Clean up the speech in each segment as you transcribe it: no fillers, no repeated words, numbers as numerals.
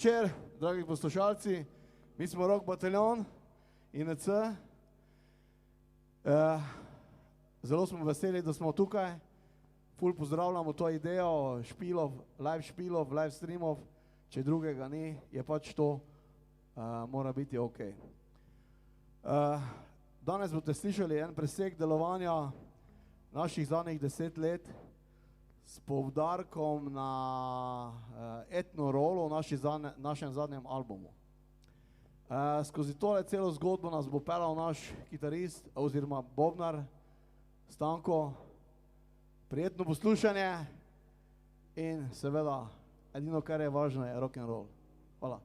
večer, dragi poslušalci. Mi smo Rock Bataljon, INC. Zelo smo veseli, da smo tukaj. Ful pozdravljamo to idejo špilov, live streamov. Če drugega ni, je pač to, mora biti ok. Danes boste slišali en presek delovanja naših zadnjih 10 let s poudarkom na etno rolo v našem zadnjem albumu. Skozi tole celo zgodbo nas bo pelal naš kitarist oziroma bobnar Stanko. Prijetno poslušanje in seveda edino, kar je važno, je rock and roll. Hvala.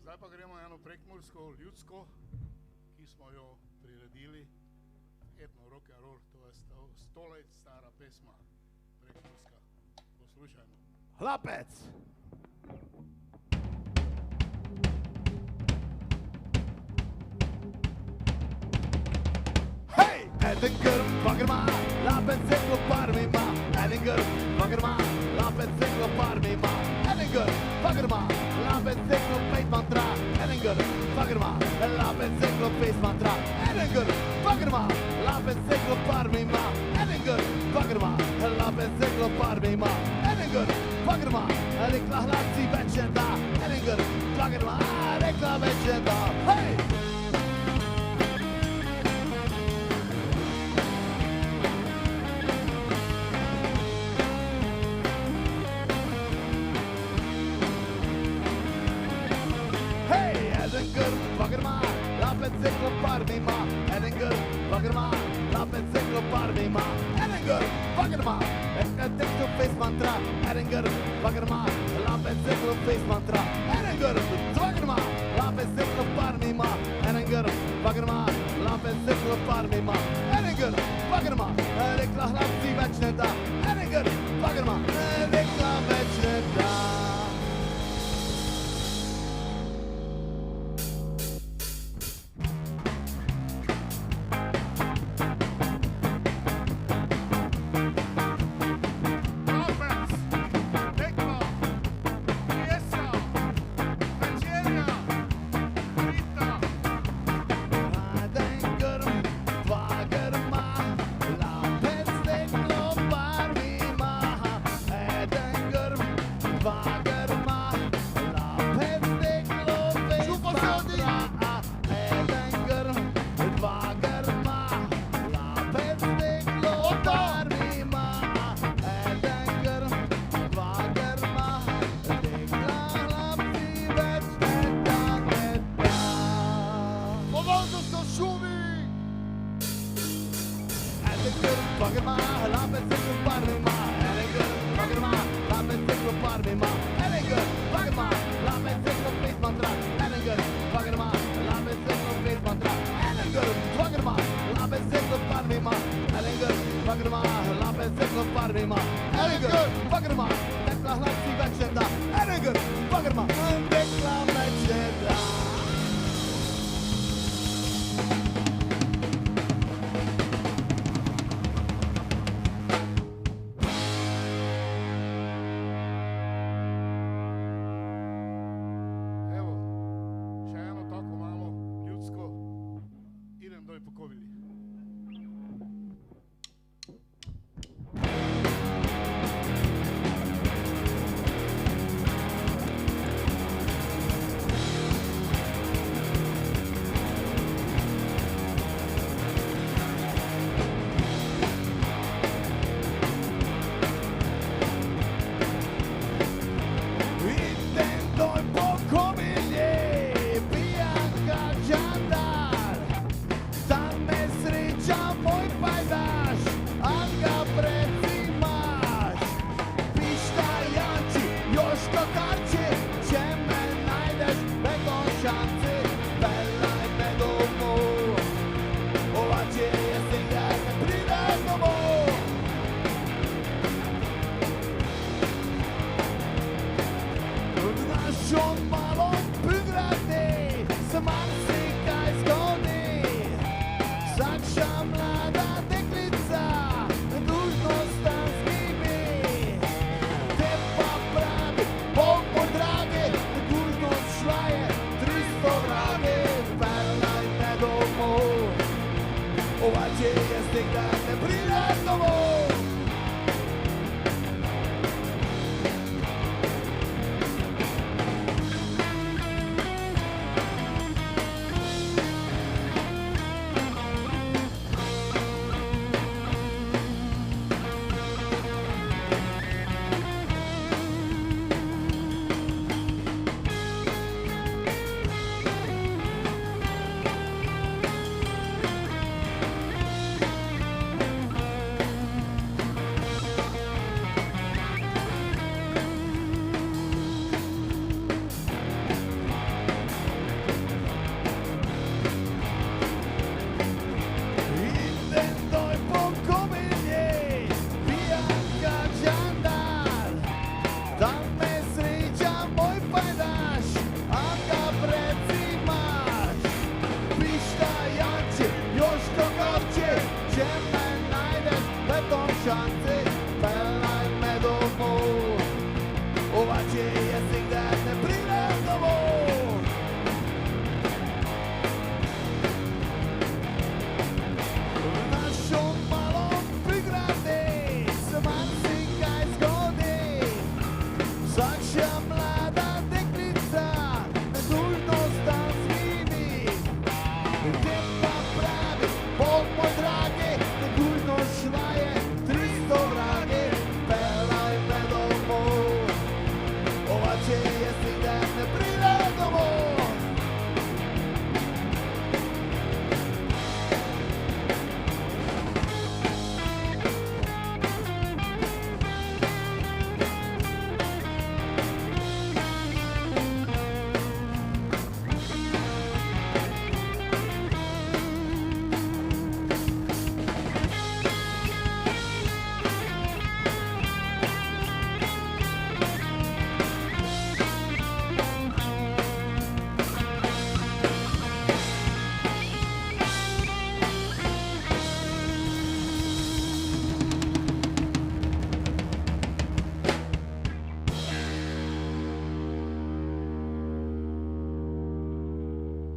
Zdaj pa gremo eno prekmursko ljudsko, ki smo jo priredili, etno rock and roll, to je 100 let stara pesma prekmurska. Poslušajmo. Hlapec! Hej! Eden grm, pagrma, lapec ceglo parmima, eden grm, pagrma, lapec ceglo parmima, eden grm, pagrma, lapec ceglo pejt mantra, eden grm, pagrma, lapec ceglo pejt mantra, eden grm, pagrma, lapec ceglo parmima, eden grm, pagrma. parmima, Edinger, pakkerma, rekla hladci večerda, Edinger, pakkerma, rekla večerda, hej! Edinger, pakkerma, lapet zeklo parmima, Edinger, pakkerma, lapet zeklo parmima, Edinger, pakkerma, teksto face mantra, Edinger, pakkerma, lapet zeklo face mantra, Edinger, pakkerma, lapet zeklo parmima, Edinger, pakkerma, lapet zeklo parmima, Edinger, pakkerma, rekla hladci večne da, Edinger, pakkerma, rekla večne da. Pakkerma, lapet zeklo parmima, Edinger, pakkerma, lapet zeklo parmima, Edinger, pakkerma, lapet zeklo face mantra, Edinger, pakkerma, lapet zeklo face mantra, Edinger, pakkerma, lapet zeklo parmima, Edinger, pakkerma, lapet zeklo parmima, Edinger, pakkerma, rekla hladci večerda, Edinger, pakkerma, rekla večerda. Svakša mlada deklica na dužnost tam zvini. Gdje pa pravi, Bog moj drage, na dužnost švaje 300 vrage. Pelaj me domov, ovače jesi da ne prida domov.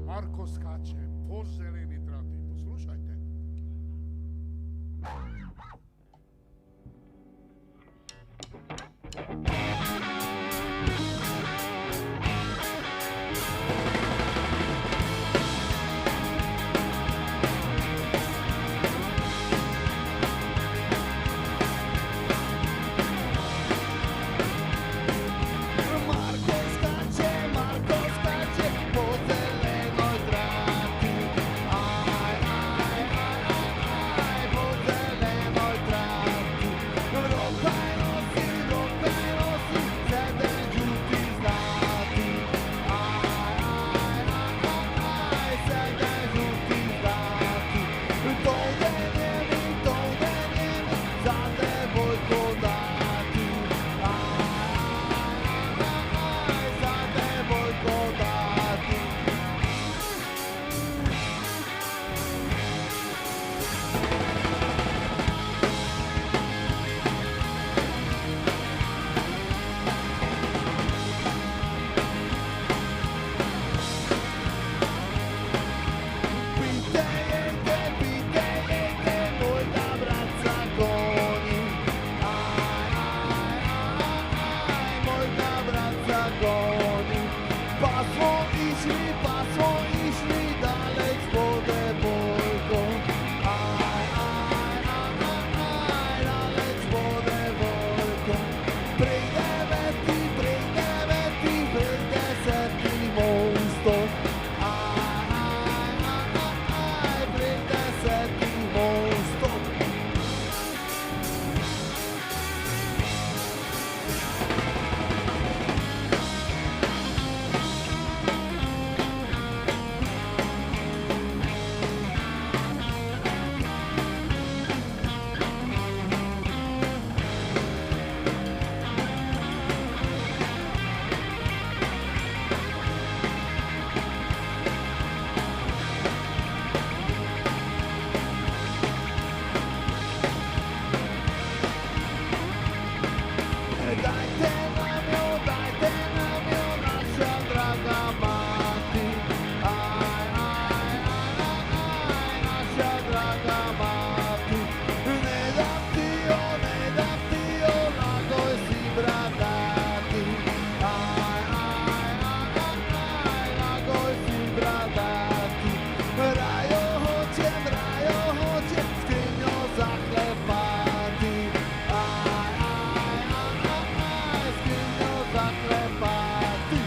Marko skače po zeleni trati. Poslušajte. Marko skače po zelenoj trati. Aj, aj, aj, aj, po zelenoj trati. Rokaj nosi, sede žuti zlati. Aj, aj, aj, aj, sede žuti zlati. Dolde njemi, za devojko dati. Za devojko dati. Pitejte, mojta braca goni. Aj, mojta braca goni. Pa smo išli dalek s devojkom. Aj, dalek s devojkom. Prej deveti, prej 10 mostom. Prej 10 mostom. Dajte nam jo, naša draga mati. Aj, naša draga mati. Ne dam ti jo, lagoj si bradati. Aj, lagoj si bradati. Rajo hoće, skrinjo zaklepati. Skrinjo zaklepati.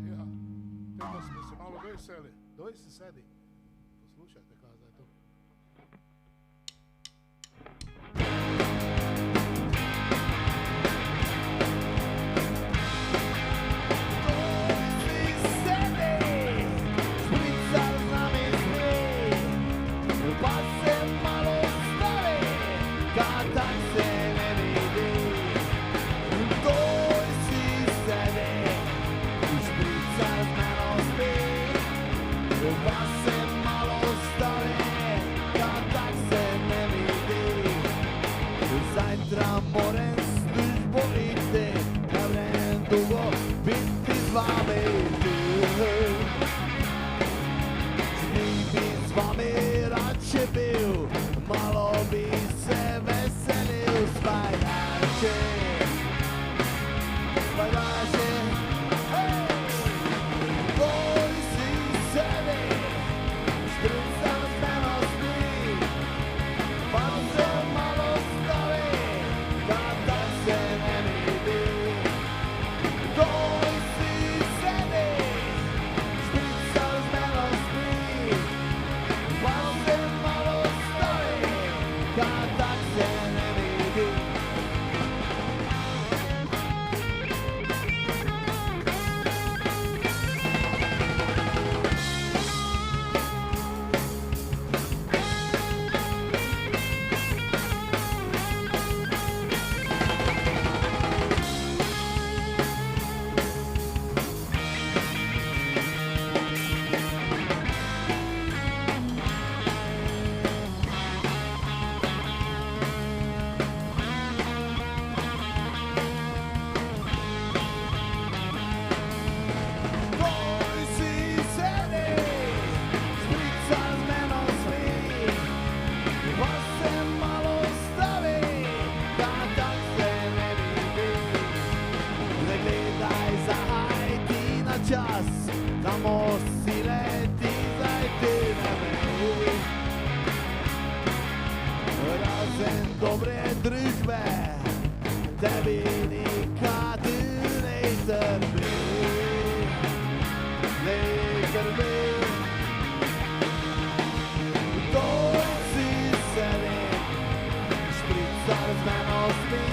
Ja, tamo smo se malo dojseli. Doj se sedi. Poslušajte kada je to. Tak se ne vidi, doj si sede. biti s vami tu. Bi s vami rad še bil, malo bi se veselil, spajdaše, spajdaše. Tvoj si sedi, špricam s meno spi, pa se malo stavi, da tak se ne vidi. Tvoj si sedi, špricam s meno spi, pa se malo stavi, da tak se ne vidi. Tvoj si sedi, šprica s meno spi, pa se malo stavi, da tak se ne vidi. Ne gledaj, zahajti na čas, samo si leti, zdaj ti ne vedi. Razen dobre družbe, tebi nikad ne trpi. Ne trpi. Tvoj si sedi, šprica z meno spi,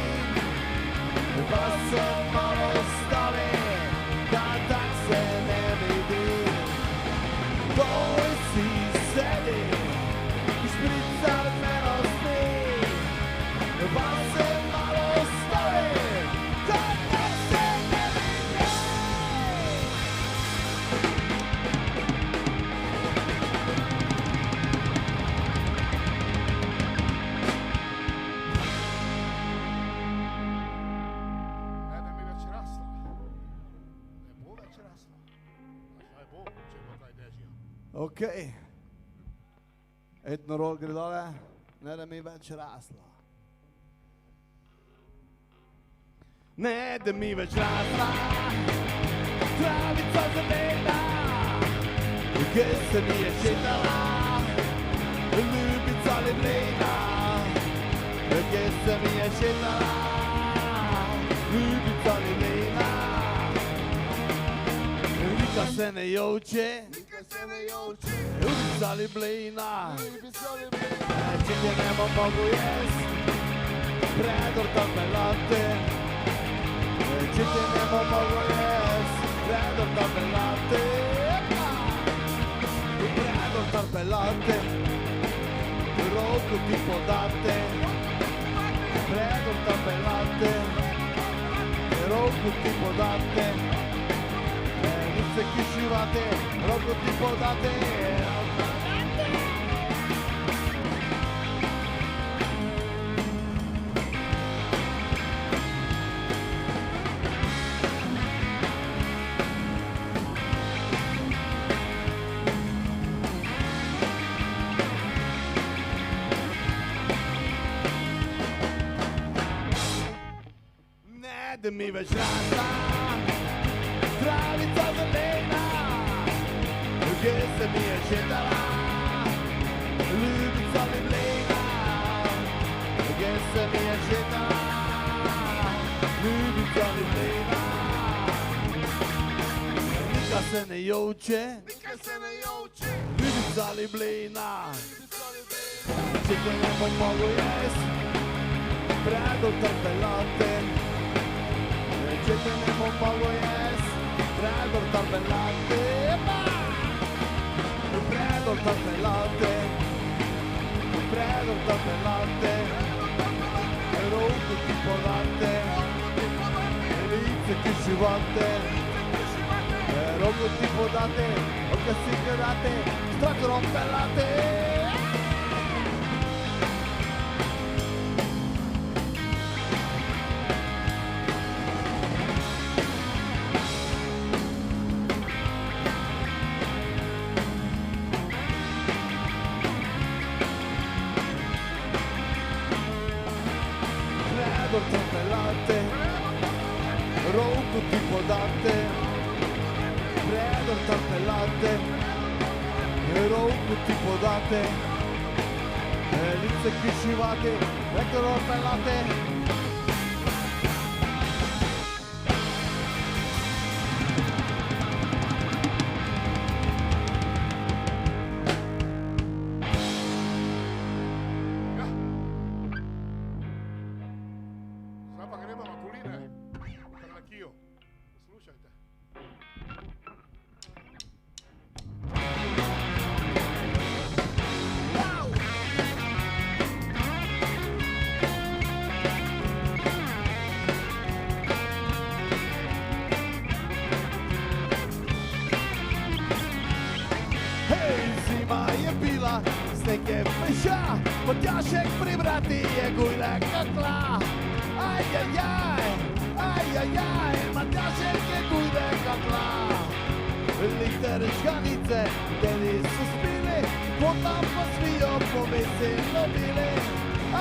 pa se malo stavi, da tak se ne vidi. Tvoj si sedi, šprica z meno spi, pa se malo stavi, da tak se ne vidi. Ne da mi več rasla. Ne bo več rasla. A zdaj bo, če bo taj dežja. Ok. Etnorol gre dole, ne da mi več rasla. Ne da mi več rasla, travica zelena, ki se mi je šetala, ljubica leblena, ki se mi je šetala, ljubica leblena. Rika se ne joče, ljubica leblena, če te ne bom mogel jest, predorta pelate. Če te ne bom mogel jest, predorta pelate. Predorta pelate, roko ti podate. Predorta pelate, roko ti podate. Nice ki šivate, roko ti podate. Ne da mi več rasla, travica zelena, ki se mi je šetala, ljubica leblena, ki se mi je šetala, ljubica leblena. Nika se ne joče, ljubica leblena, če te ne bom mogel jest, predorta pelate. Če te ne bom mogel jest, predorta pelate. Predorta pelate, predorta pelate, roko ti podate, lice ki šivate, roko ti podate, oka si gledate, s traktorom pelate. podate, predor tarpelate, ruku ti podate, lice kišivate, predor pelate. Sad pa gremo na Kuline, Trnakiju. Slušajte. Hej, zima je bila, sneg je peša, Podjašek pri vrati je gujle kakla. Ajajaj, Matjašek je gujle kakla. Liter žganice, deli su spili, potom pa svijo povisilo bili.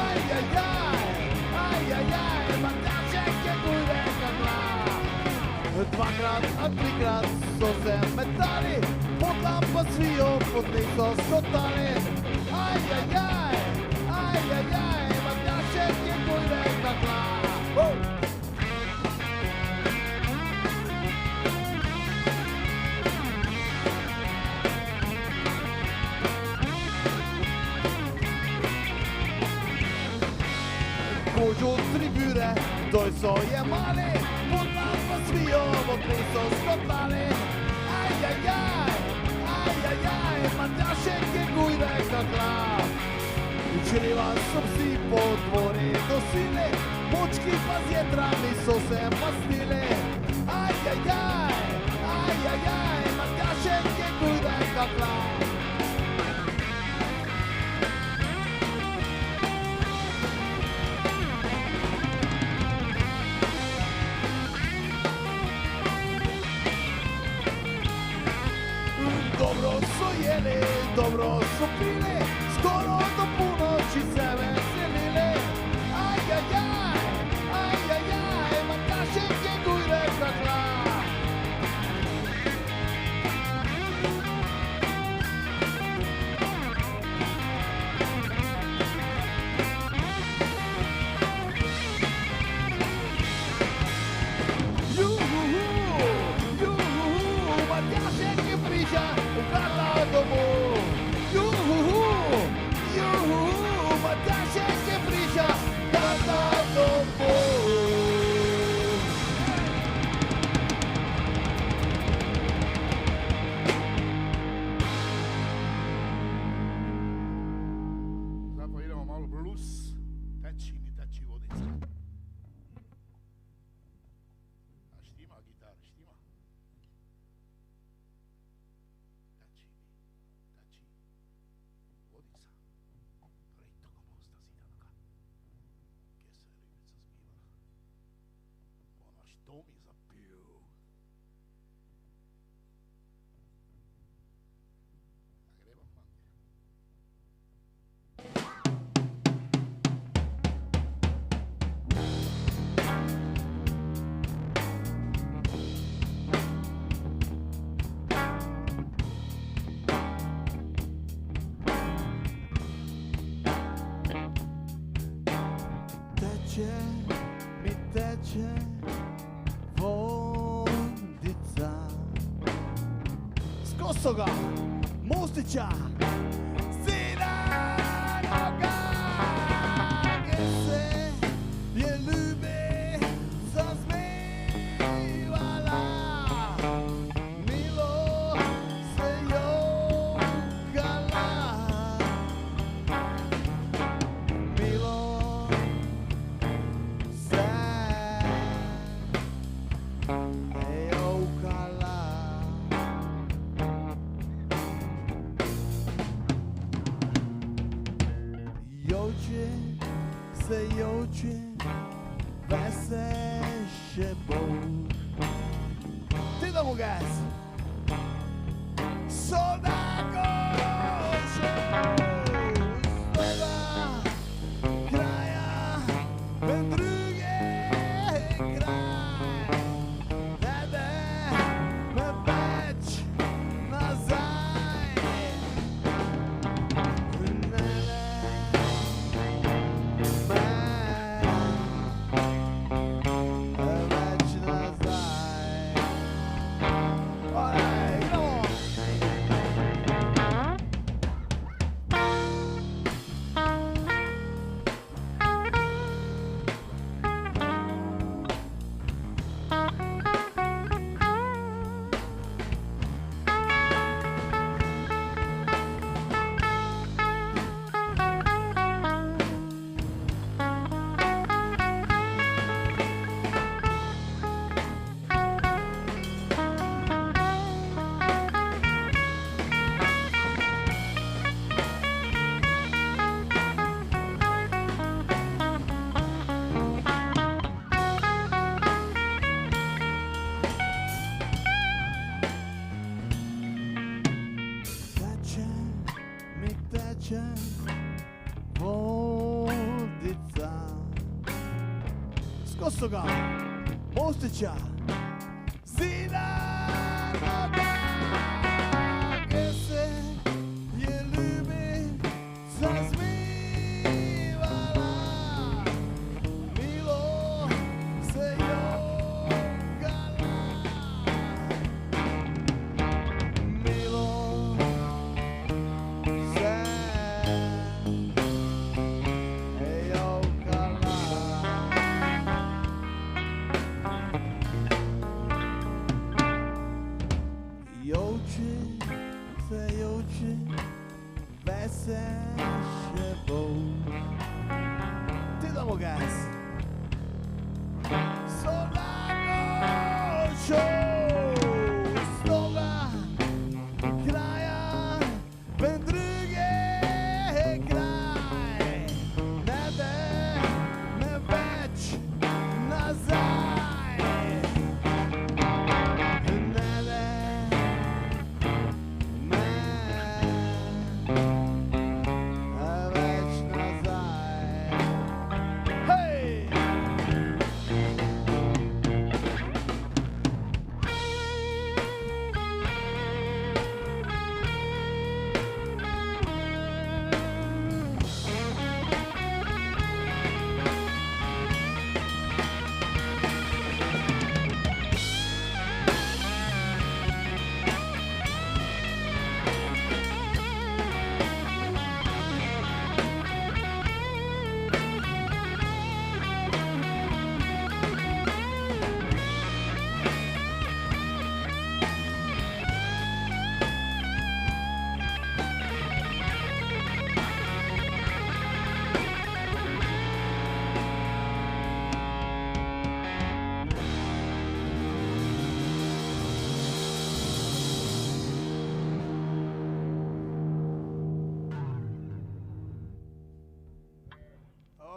Ajajaj, Matjašek je gujle kakla. Dvakrat a trikrat so se metali, potom pa svijo pod niso skotali. Ajajaj, Matjašek je gujle kakla. Kožu tri bure, doj so jemali, potom pa svijo pod niso skotali. Ajajaj, Matjašek je gujle kakla. Čreva so psi po dvori nosili, močki pa z jedrami so se mastili. Ajajaj, Matjašek je gujle kakla. Dobro so jeli, dobro so pili, skoro do ponoči se veselili. Ajajaj, Matjašek je gujle kakla. Matjašek je prišel, vrata domov. Matjašek je prišel, vrata domov. Sad pa idemo malo blues. Teči mi teči vodica. A štima gitar, štima. Teči mi teči vodica. Prej toga mosta zidanoga. Kje se je ribica zbivala. Ona što mi zapiju. A gremo, fanti. Teče mi teče vodica z Kosoga, Mostića, Zidanoga, gdje se je ljubica zmivala. Milo se jokala, Milo se jokala. Joče se joče, veseše Bog. Ti da mu gas. Sodago kraja, ben druge kraj. teče vodica. Skozi ga mostiča zida noga, kje se je ljubica zmivala, milo se jokala, milo se jokala. Joči se joči, vese še bo. Ti damo gas. Solako šel z toga kraja, ven druge kraj. Ne de me več nazaj. Ne de več nazaj. Hej!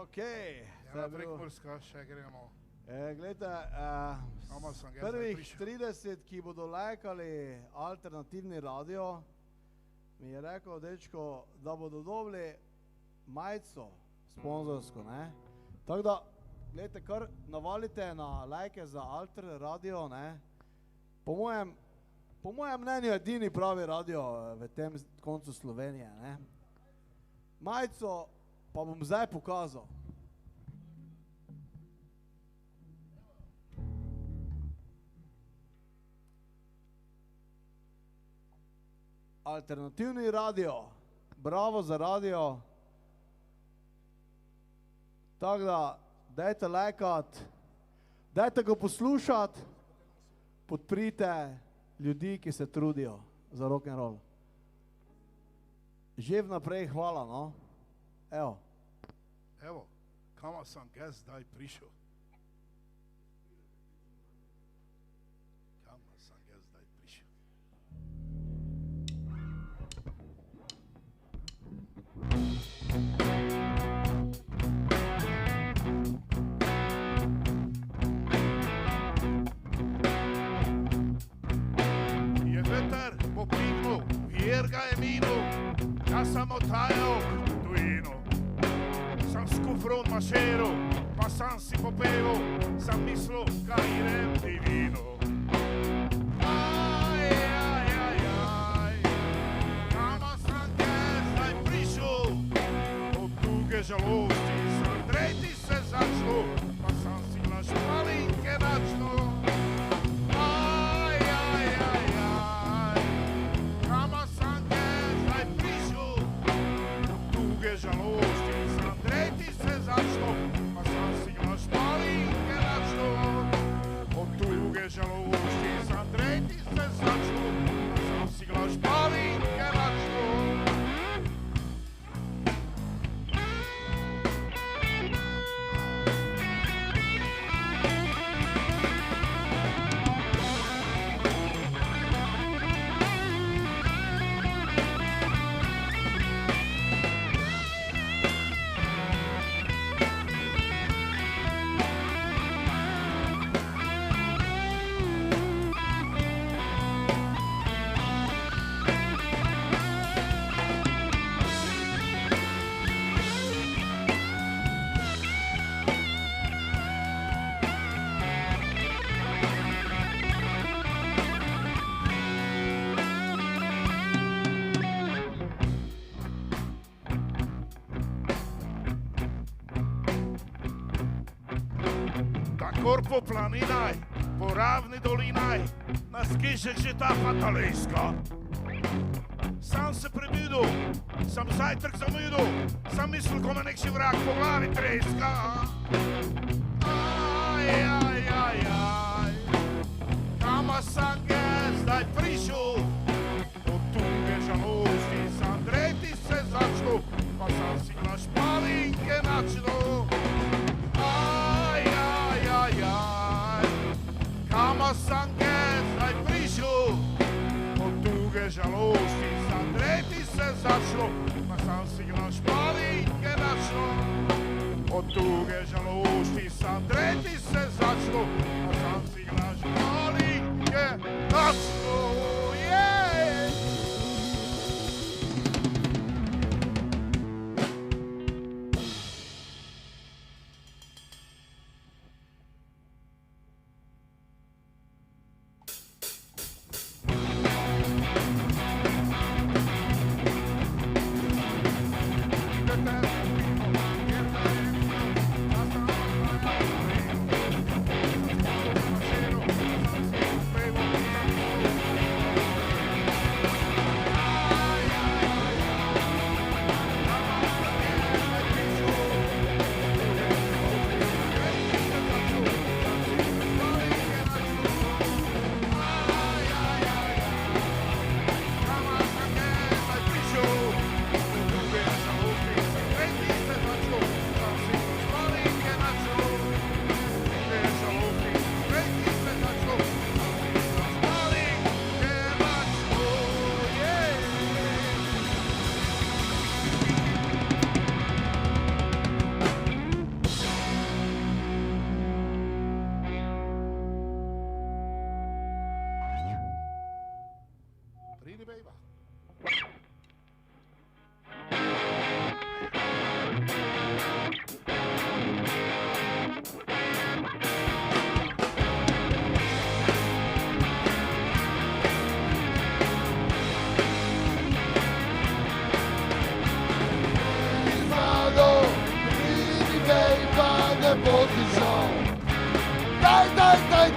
Okej, Ena prekmurska, še gremo. Glejte, Ama sem ga zdaj prvih prišel. 30, ki bodo lajkali alternativni radio, mi je rekel dečko, da bodo dobili majico sponzorsko, ne? Tako da, glejte, kar navalite na lajke za Alter radio, ne? Po mojem mnenju edini pravi radio v tem koncu Slovenije, ne? Majico pa bom zdaj pokazal. Alternativni radio, bravo za radio. Tako da, dajte lajkat, dajte ga poslušat, podprite ljudi, ki se trudijo za rock'n'roll. Že vnaprej hvala, no. Evo. Evo, kama sam ga zdaj prišel. Kama sam ga zdaj prišel. Je veter popignul, vjer ga je minul, ja sam odhajal v tujino. Sam s kufrom mašeral, pa sam si popeval, sam mislil, kaj idem divino. Aj, aj, aj, aj, kama sam ga zdaj prišel, od duge žalosti sam tretji se začel, pa sam si glas malinke načnul. Aj, aj, aj, aj, kama sam ga zdaj prišel, od duge žalosti sam tretji se začel, pa sam si glas malinke načnul. Od duge žalosti sam tretji se začel, pa sam si glas malinke načnul. Kor po planinaj, po ravni dolinaj, na skišek že ta fatalejska. Sam se prebudil, sam zajtrk zamudil, sam mislil, ko me nekši vrag po glavi treska. Kama sam ga zdaj prišel, od tuge žalosti sam dreti se začel, pa sam si na špalinke načel. Kama sam ga zdaj prišel, od tuge žalosti sam dreti se začel, pa sam si na špalinke načel. Od tuge žalosti sam dreti se začel, pa sam si na špalinke načel.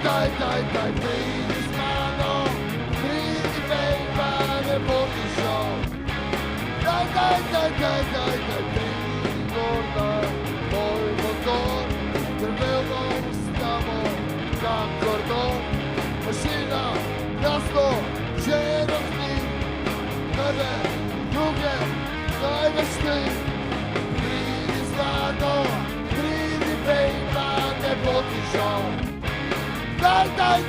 Daj, pridi s mano, pridi bejba, ne bodi žal. Daj, pridi gor, moj motor, drvel bom s tamo, kam kordon. Mašina, jasno, že rozni, tebe, druge, največ ti. Pridi s mano, pridi bejba, ne bodi žal. Daj, pridi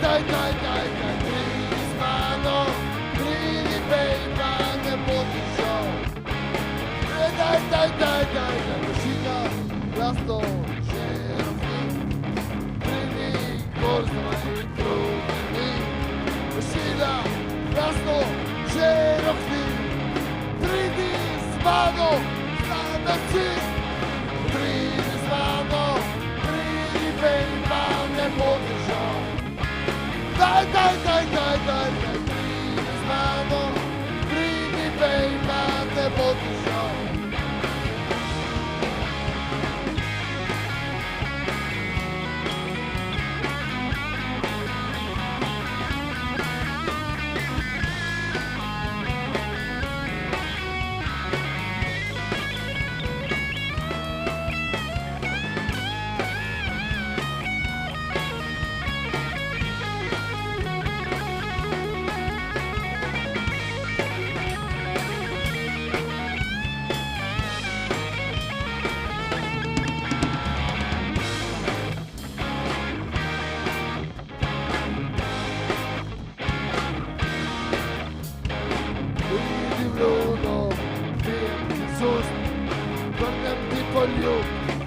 s mano, pridi bejba, ne bodi žal. Daj, mašina, jasno, že rozni, pridi gor z mojim prugami. Mašina, jasno, že rozni, pridi s mano, zname čist. Pridi s mano, pridi bejba, ne bodi žal. Daj, pridi s mano, pridi bejba, ne bodi žal.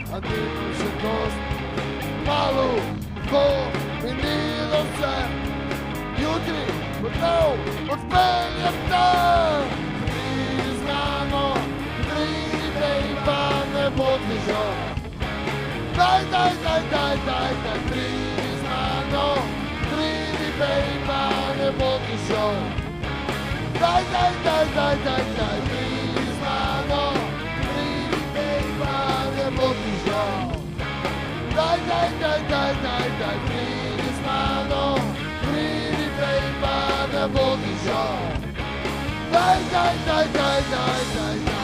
A ti še dost malo, ko minilo se. Jutri bo dal, odpeljem te. Pridi z mano, pridi bejba, ne bodi žal. Daj, pridi z mano, pridi bejba, ne bodi žal. Daj, pridi z mano, pridi bejba, ne bodi žal. Daj, bodi žal. Daj, daj, daj, daj, daj, daj, daj.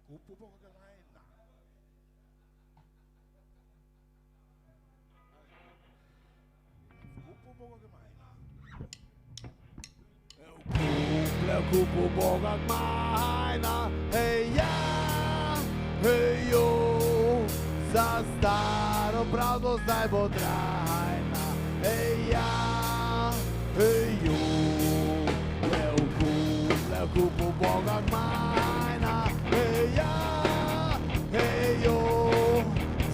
Kupu Boga majna. Kupu Boga majna. Kupu Boga majna, hej ja, hej jo, za staro pravdo zdaj bo trajna, hej ja, hej jo, kupu Boga majna, hej ja, hej jo,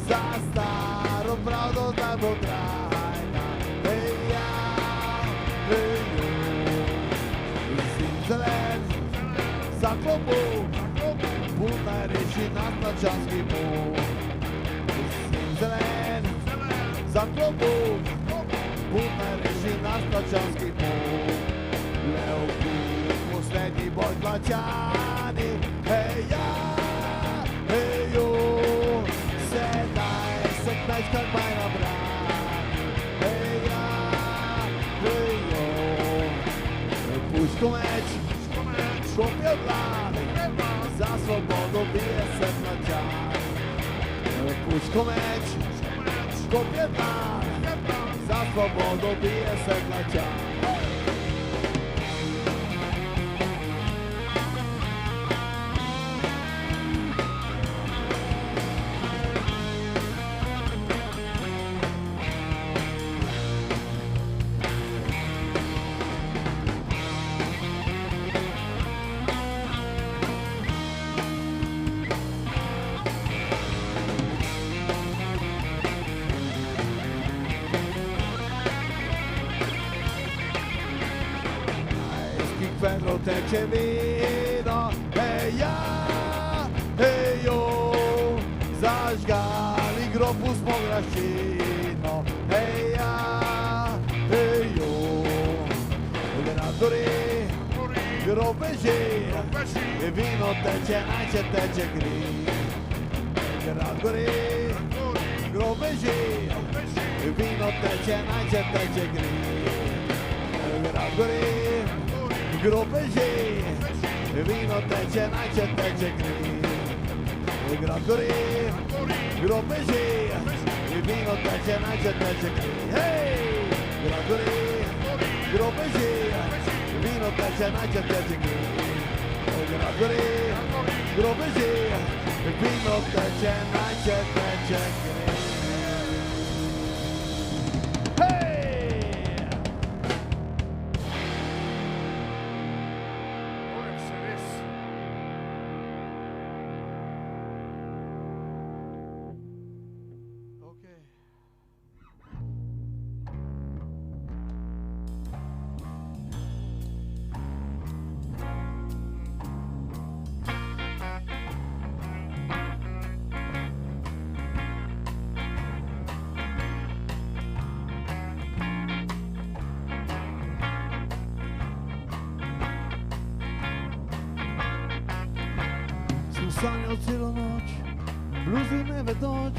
za staro pravdo zdaj bo trajna, hej ja, hej jo. Zelen, za klopu, put naj reši nas na čanski put. Zelen, za klopu, put naj reši nas na čanski put. Levku, poslednji boj tlačani, hej ja, hej jo, sedaj se kmečka kaj nabrani, hej ja, hej jo. Puško meč, škopje vlad, za svobodo bije se mlačan. Puško meč, škopje vlad, za svobodo bije se mlačan. Pedro teče vino, hej ja, hej jo, zažgali grobu smo grašino, hej ja, hej jo, grad gori, grob beži, vino teče, najče teče gri, grad gori, grob beži, vino teče, najče teče gri, grad gori, grob beži, vino teče, najče teče gri. Grad gori, grob beži, vino teče, najče teče gri. Hej! Grad gori, grob beži, vino teče, najče teče gri. Grad gori, grob beži, vino teče, najče teče gri. Sanjal celo noč, bluzi me vedoč,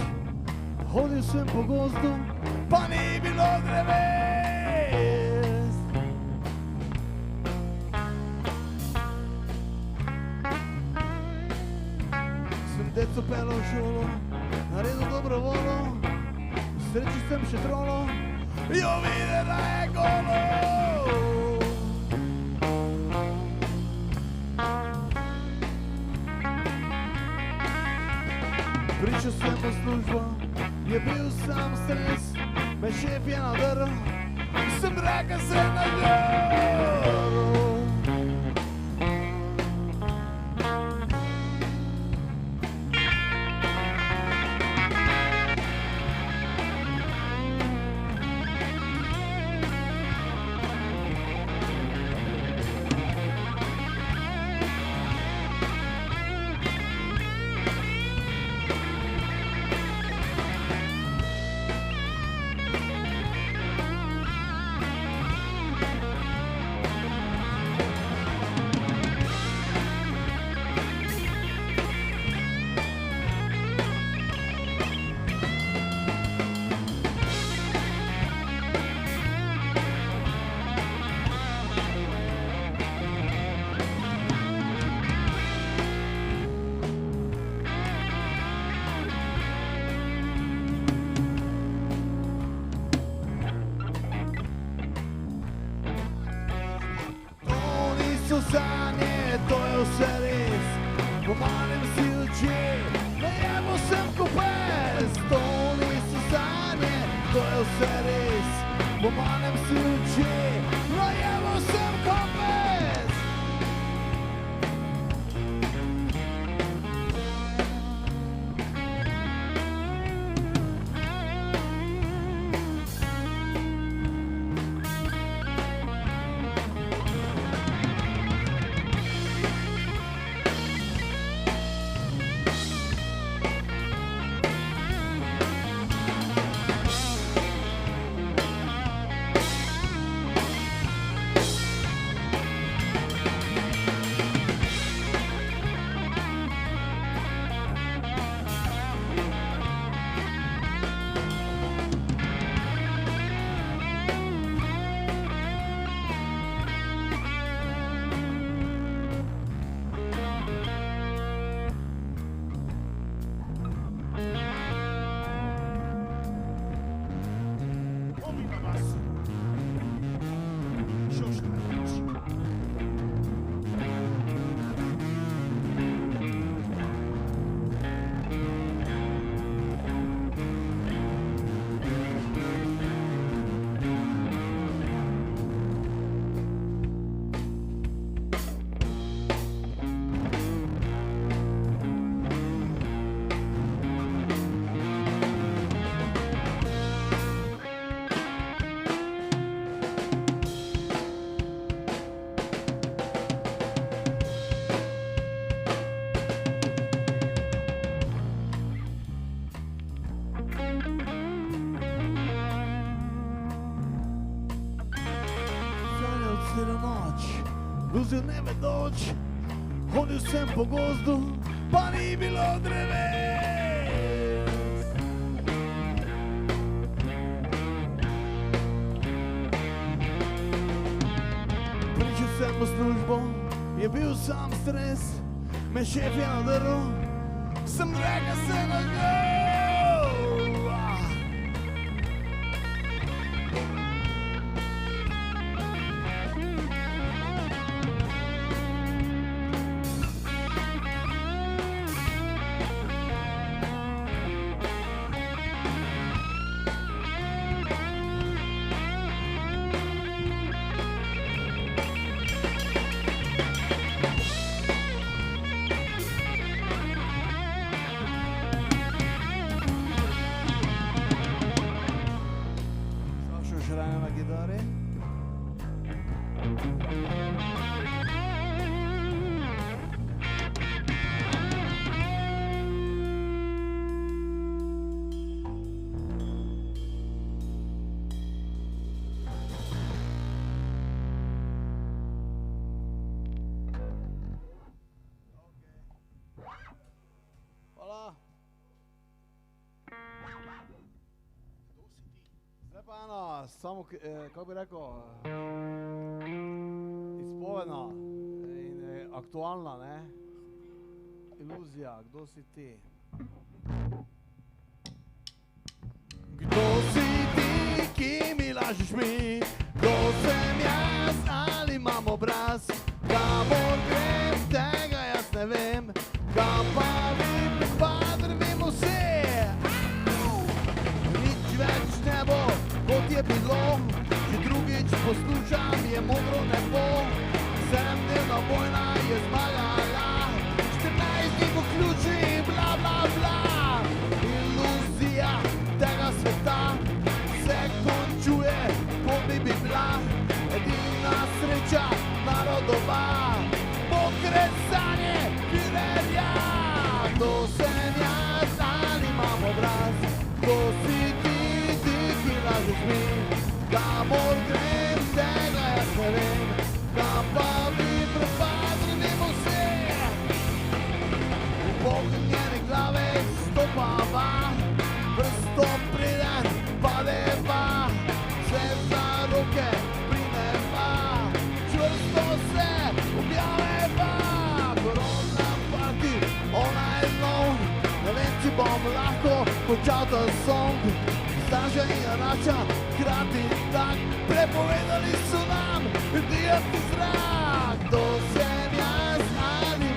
hodil sem po gozdu, pa ni bilo dreves. Sem deco pelo v šolo, naredil dobro volo, v sreči sem še trolo, jo videla je golo. Prišel sem v službo, je bil sam stres, me šef je nadrl, sem raka se nadrl. vse res, pomanem si oči, najemo sem kopes, to niso sanje, to je vse res, pomanem si oči, najemo sem kopes. Vozil nevedoč, hodil sem po gozdu, pa ni bilo dreves. Prišel sem v službo, je bil sam stres, me šef je nadrl, sem rekel se na go. Samo, kako bi rekel, izpovedna in aktualna, ne? Iluzija, kdo si ti? Kdo si ti, ki mi lažeš mi? Kdo sem jaz, ali imam obraz? Kamor grem, tega jaz ne vem. Kam pa vi pripadrvim vse? Nič več ne bo, kot je bilo, že drugič poslušam, je modro nebo. 7-dnevna vojna je zmagala, 14 dni po ključi, bla bla bla. Iluzija tega sveta se končuje, kot bi bila edina sreča narodova. Pokresanje, ki verja, kdo sem jaz, ali imam obraz? Kdo si ti, ki lažeš mi? Kamor grem, tega jaz ne vem. Kam pa vi pripadrimo vse? V pognjene glave stopava, prstop priden padeva, vse za roke primeva, čvrsto se objaveva. Korona party, ona je znov, ne vem, če bom lahko končal ta song. Staža in Rača, krati tak, prepovedali so nam dijati zrak. Kdo sem jaz, ali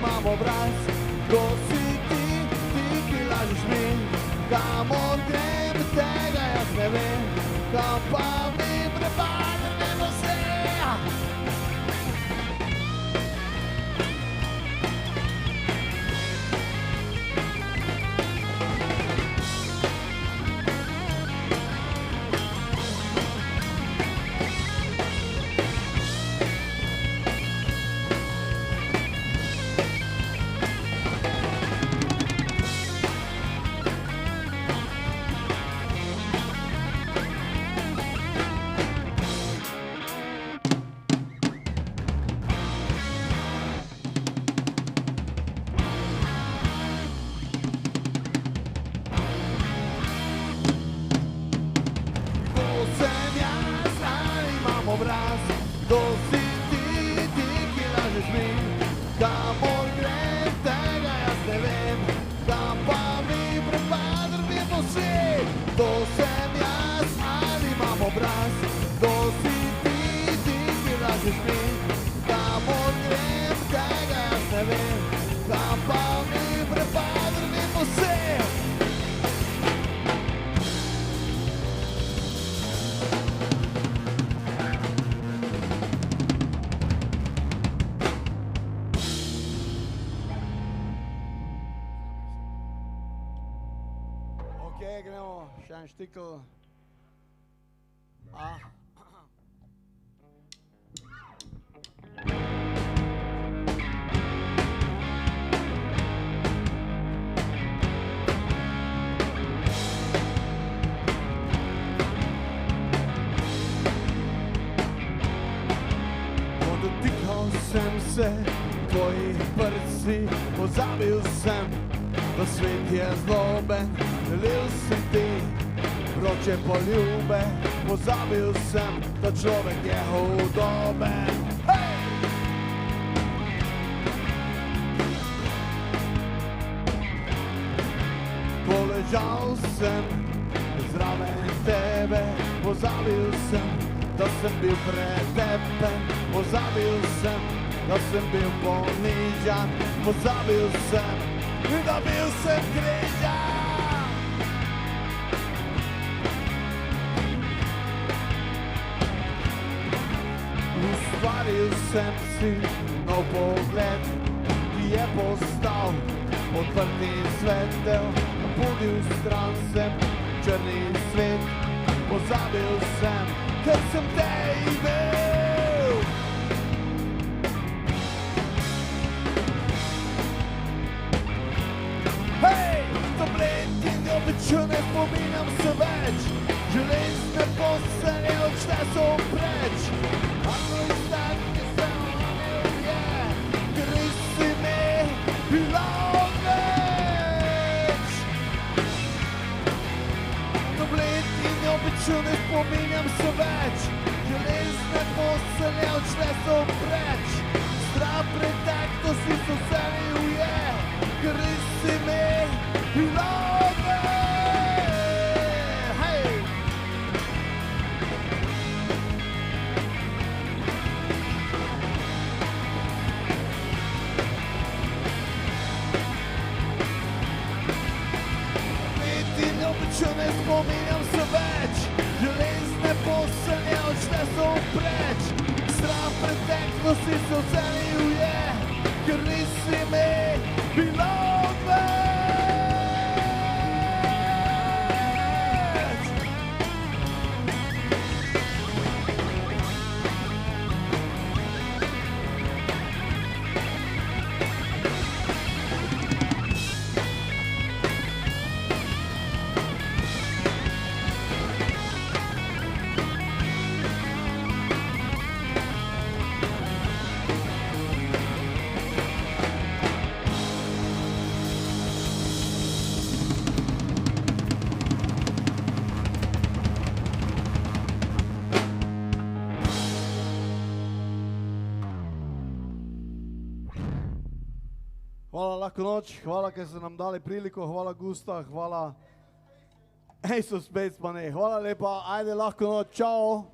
kamor grem, tega jaz ne vem, kam pa mi prepadrnimo vsi, kdo sem jaz, ali imam obraz, kdo si ti, ki lažeš mi, kamor grem, tega jaz ne vem, kam pa mi prepadrnimo vsi. Gremo še en štikl. Dotikal sem se tvojih prsi, pozabil sem, da svet je zloben, želel sem ti vroče poljube, pozabil sem, da človek je hudoben. Hej! Poležal sem zraven tebe, pozabil sem, da sem bil pretepen, pozabil sem, da sem bil ponižan, pozabil sem, da bil sem križan. Ustvaril sem si nov pogled, ki je postal odprti svetel, budil stran sem črni svet, pozabil sem, ker sem te imel. Hej, tableti in običu ne spominjam se več, železne postelje odšle so preč. Ako izdan, ki se omenil je, ker nisi mi bila odveč. Tableti in običu ne spominjam se več, železne postelje odšle so preč. Strah preteklosti so selil je, ker nisi mi bila odveč. Hej! Niti ne običu ne spominjam se več, železne postelje odšle so preč. Strah preteklosti so selil je, ker nisi mi bila odveč. Hvala, lahko noč, hvala, ker ste nam dali priliko, hvala Gusta, hvala Ejso spet pa ne, hvala lepa, ajde, lahko noč, čau.